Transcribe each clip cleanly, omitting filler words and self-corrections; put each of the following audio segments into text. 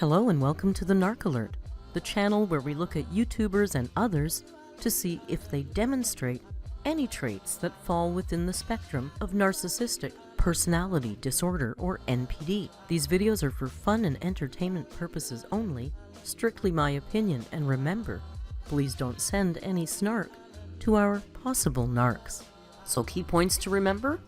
Hello and welcome to the Narc Alert, the channel where we look at YouTubers and others to see if they demonstrate any traits that fall within the spectrum of narcissistic personality disorder or NPD. These videos are for fun and entertainment purposes only, strictly my opinion, and remember, please don't send any snark to our possible narcs. So key points to remember: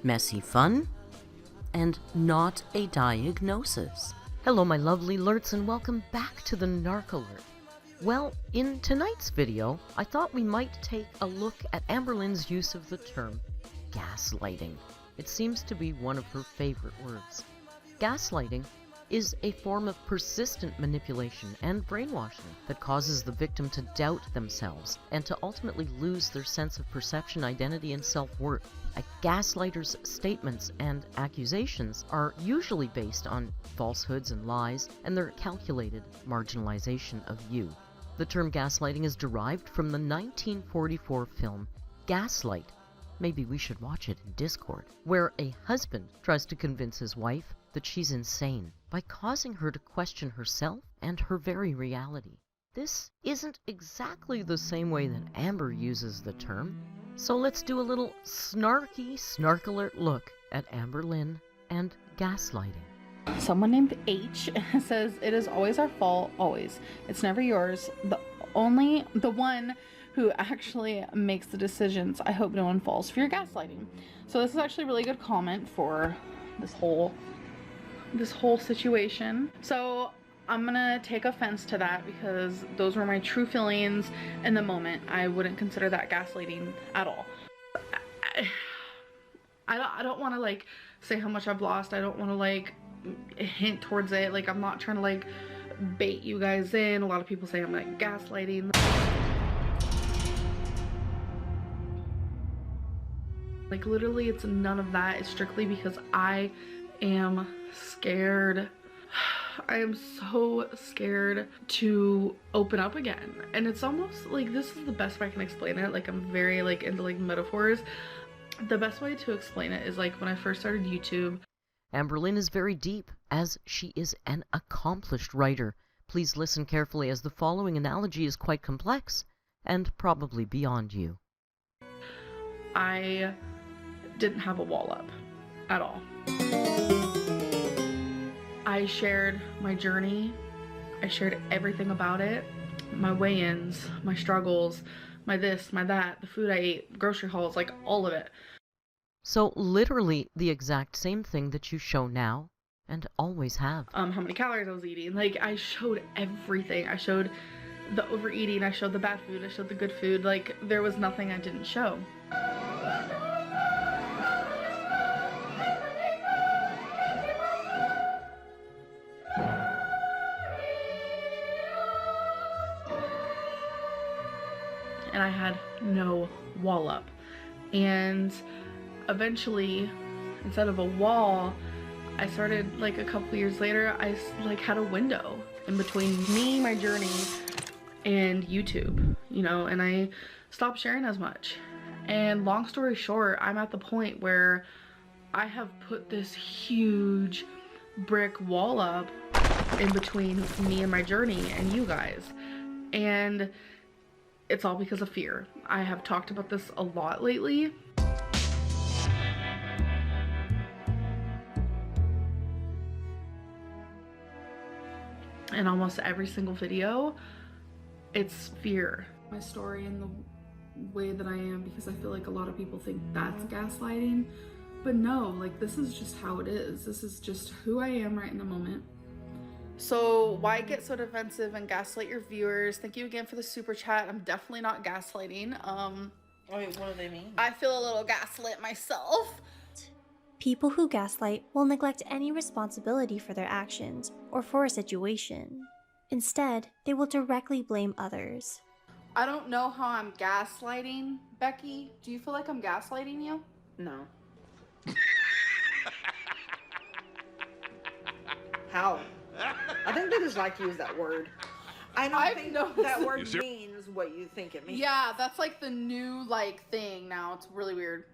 messy fun and not a diagnosis. Hello my lovely alerts and welcome back to the Narc Alert. Well, in tonight's video, I thought we might take a look at Amberlynn's use of the term gaslighting. It seems to be one of her favorite words. Gaslighting is a form of persistent manipulation and brainwashing that causes the victim to doubt themselves and to ultimately lose their sense of perception, identity, and self-worth. A gaslighter's statements and accusations are usually based on falsehoods and lies and their calculated marginalization of you. The term gaslighting is derived from the 1944 film Gaslight. Maybe we should watch it in Discord, where a husband tries to convince his wife that she's insane by causing her to question herself and her very reality. This isn't exactly the same way that Amber uses the term, so let's do a little snarky snark alert look at Amberlynn and gaslighting. Someone named H says, "It is always our fault, always. It's never yours. The one who actually makes the decisions. I hope no one falls for your gaslighting." So this is actually a really good comment for this whole situation. So I'm gonna take offense to that because those were my true feelings in the moment. I wouldn't consider that gaslighting at all. I don't want to like say how much I've lost. I don't want to like hint towards it. Like, I'm not trying to like bait you guys in. A lot of people say I'm like gaslighting. Like, literally, it's none of that. It's strictly because I am scared. I am so scared to open up again. And it's almost like, this is the best way I can explain it. Like, I'm very like into like metaphors. The best way to explain it is like when I first started YouTube. Amberlynn is very deep, as she is an accomplished writer. Please listen carefully, as the following analogy is quite complex and probably beyond you. I didn't have a wall up at all. I shared my journey. I shared everything about it. My weigh-ins, my struggles, my this, my that, the food I ate, grocery hauls, like all of it. So literally the exact same thing that you show now and always have. How many calories I was eating. Like, I showed everything. I showed the overeating, I showed the bad food, I showed the good food. Like, there was nothing I didn't show. And I had no wall up. And eventually, instead of a wall, I started, like a couple years later, I like had a window in between me, my journey, and YouTube, you know, and I stopped sharing as much. And long story short, I'm at the point where I have put this huge brick wall up in between me and my journey and you guys. And it's all because of fear. I have talked about this a lot lately. In almost every single video, it's fear. My story and the way that I am, because I feel like a lot of people think that's gaslighting. But no, like, this is just how it is. This is just who I am right in the moment. So why get so defensive and gaslight your viewers? Thank you again for the super chat. I'm definitely not gaslighting. Wait, what do they mean? I feel a little gaslit myself. People who gaslight will neglect any responsibility for their actions or for a situation. Instead, they will directly blame others. I don't know how I'm gaslighting. Becky, do you feel like I'm gaslighting you? No. How? I think they just like to use that word. I don't think that word means what you think it means. Yeah, that's like the new like thing now. It's really weird.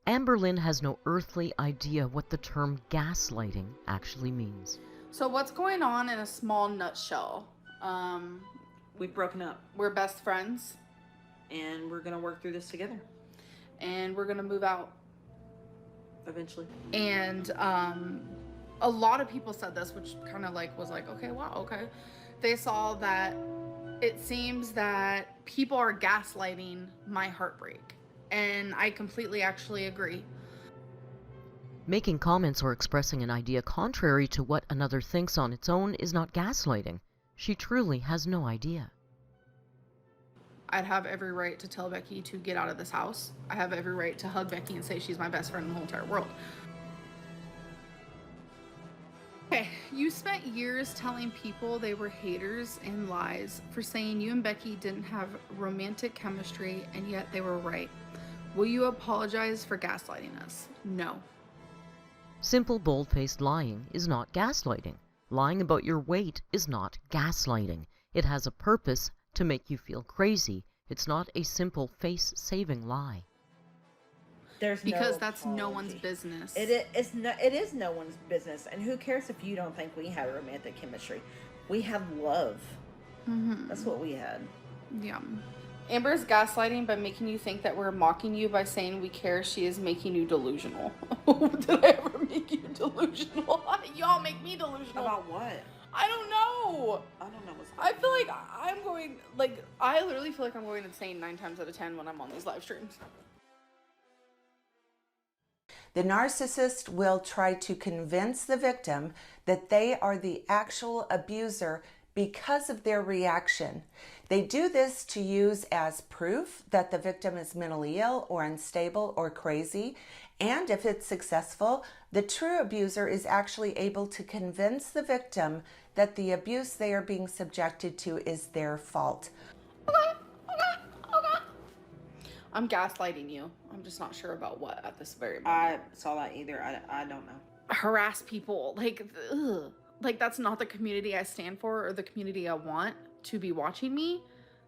Amberlynn has no earthly idea what the term gaslighting actually means. So what's going on in a small nutshell? We've broken up. We're best friends. And we're going to work through this together. And we're going to move out. Eventually. And a lot of people said this, which kind of like was like, okay, wow, okay. They saw that it seems that people are gaslighting my heartbreak. And I completely actually agree. Making comments or expressing an idea contrary to what another thinks on its own is not gaslighting. She truly has no idea. I'd have every right to tell Becky to get out of this house. I have every right to hug Becky and say she's my best friend in the whole entire world. Okay, you spent years telling people they were haters and lies for saying you and Becky didn't have romantic chemistry, and yet they were right. Will you apologize for gaslighting us? No. Simple, bold-faced lying is not gaslighting. Lying about your weight is not gaslighting. It has a purpose to make you feel crazy. It's not a simple face-saving lie. Because that's no one's business. It is no one's business. And who cares if you don't think we have romantic chemistry? We have love. Mm-hmm. That's what we had. Yeah. Amber's gaslighting by making you think that we're mocking you by saying we care. She is making you delusional. Did I ever make you delusional? Y'all make me delusional. About what? I don't know. I don't know what's I feel like I'm going, like, I literally feel like I'm going insane 9 times out of 10 when I'm on these live streams. The narcissist will try to convince the victim that they are the actual abuser because of their reaction. They do this to use as proof that the victim is mentally ill or unstable or crazy. And if it's successful, the true abuser is actually able to convince the victim that the abuse they are being subjected to is their fault. Okay. I'm gaslighting you. I'm just not sure about what at this very moment. I saw that either. I don't know. Harass people. Like, ugh. Like, that's not the community I stand for or the community I want to be watching me.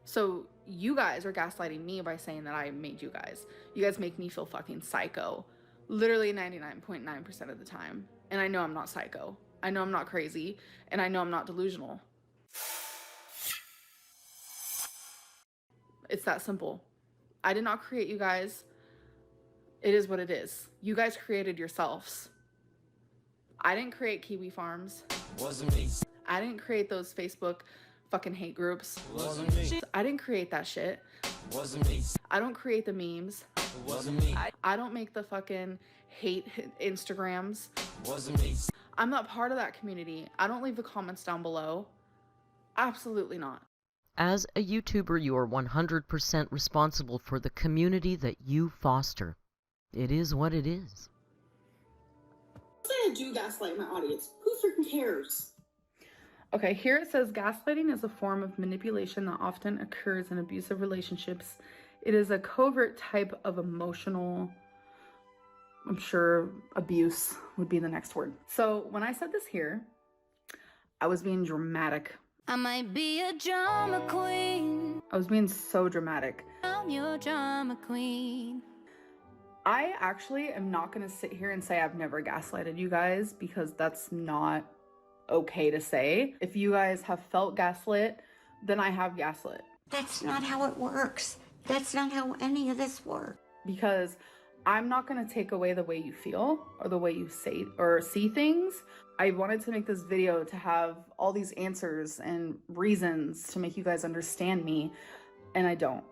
So you guys are gaslighting me by saying that I made you guys. You guys make me feel fucking psycho. Literally 99.9% of the time. And I know I'm not psycho. I know I'm not crazy. And I know I'm not delusional. It's that simple. I did not create you guys. It is what it is. You guys created yourselves. I didn't create Kiwi Farms. Wasn't me. I didn't create those Facebook fucking hate groups. Wasn't me. I didn't create that shit. Wasn't me. I don't create the memes. Wasn't me. I don't make the fucking hate Instagrams. Wasn't me. I'm not part of that community. I don't leave the comments down below. Absolutely not. As a YouTuber, you are 100% responsible for the community that you foster. It is what it is. Say I do gaslight my audience. Who freaking cares? Okay, here it says gaslighting is a form of manipulation that often occurs in abusive relationships. It is a covert type of emotional, I'm sure abuse would be the next word. So when I said this here, I was being dramatic. I might be a drama queen. I was being so dramatic. I'm your drama queen. I actually am not going to sit here and say I've never gaslighted you guys because that's not okay to say. If you guys have felt gaslit, then I have gaslit. That's not how it works. That's not how any of this works. Because I'm not going to take away the way you feel or the way you say or see things. I wanted to make this video to have all these answers and reasons to make you guys understand me, and I don't.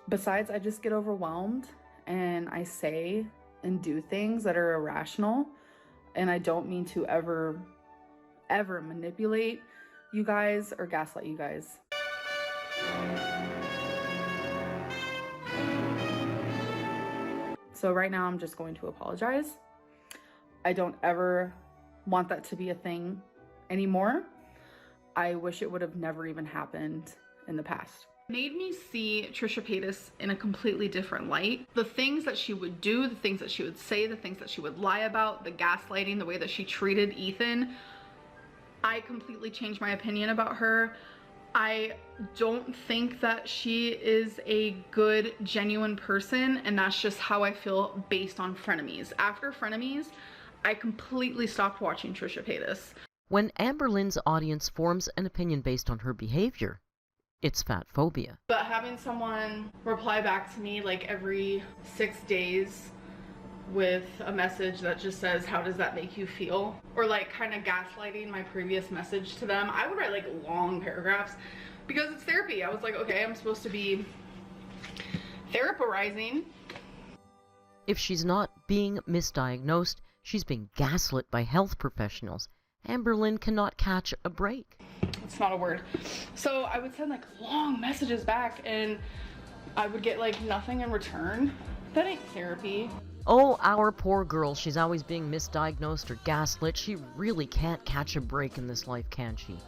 Besides, I just get overwhelmed and I say and do things that are irrational, and I don't mean to ever manipulate you guys or gaslight you guys. So right now I'm just going to apologize. I don't ever want that to be a thing anymore. I wish it would have never even happened in the past. Made me see Trisha Paytas in a completely different light. The things that she would do, the things that she would say, the things that she would lie about, the gaslighting, the way that she treated Ethan, I completely changed my opinion about her. I don't think that she is a good, genuine person, and that's just how I feel based on Frenemies. After Frenemies, I completely stopped watching Trisha Paytas. When Amberlynn's audience forms an opinion based on her behavior, it's fat phobia. But having someone reply back to me like every 6 days with a message that just says, how does that make you feel? Or like kind of gaslighting my previous message to them. I would write like long paragraphs because it's therapy. I was like, okay, I'm supposed to be therapizing. If she's not being misdiagnosed, she's being gaslit by health professionals. Amberlynn cannot catch a break. It's not a word. So I would send like long messages back and I would get like nothing in return. That ain't therapy. Oh, our poor girl, she's always being misdiagnosed or gaslit. She really can't catch a break in this life, can she?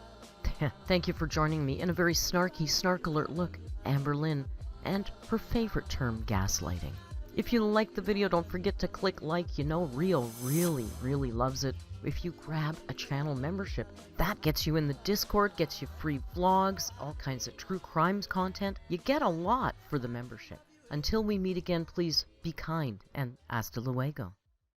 Thank you for joining me in a very snarky, snark alert look, Amberlynn, and her favorite term, gaslighting. If you like the video, don't forget to click like. You know Rio really loves it. If you grab a channel membership, that gets you in the Discord, gets you free vlogs, all kinds of true crimes content. You get a lot for the membership. Until we meet again, please be kind and hasta luego.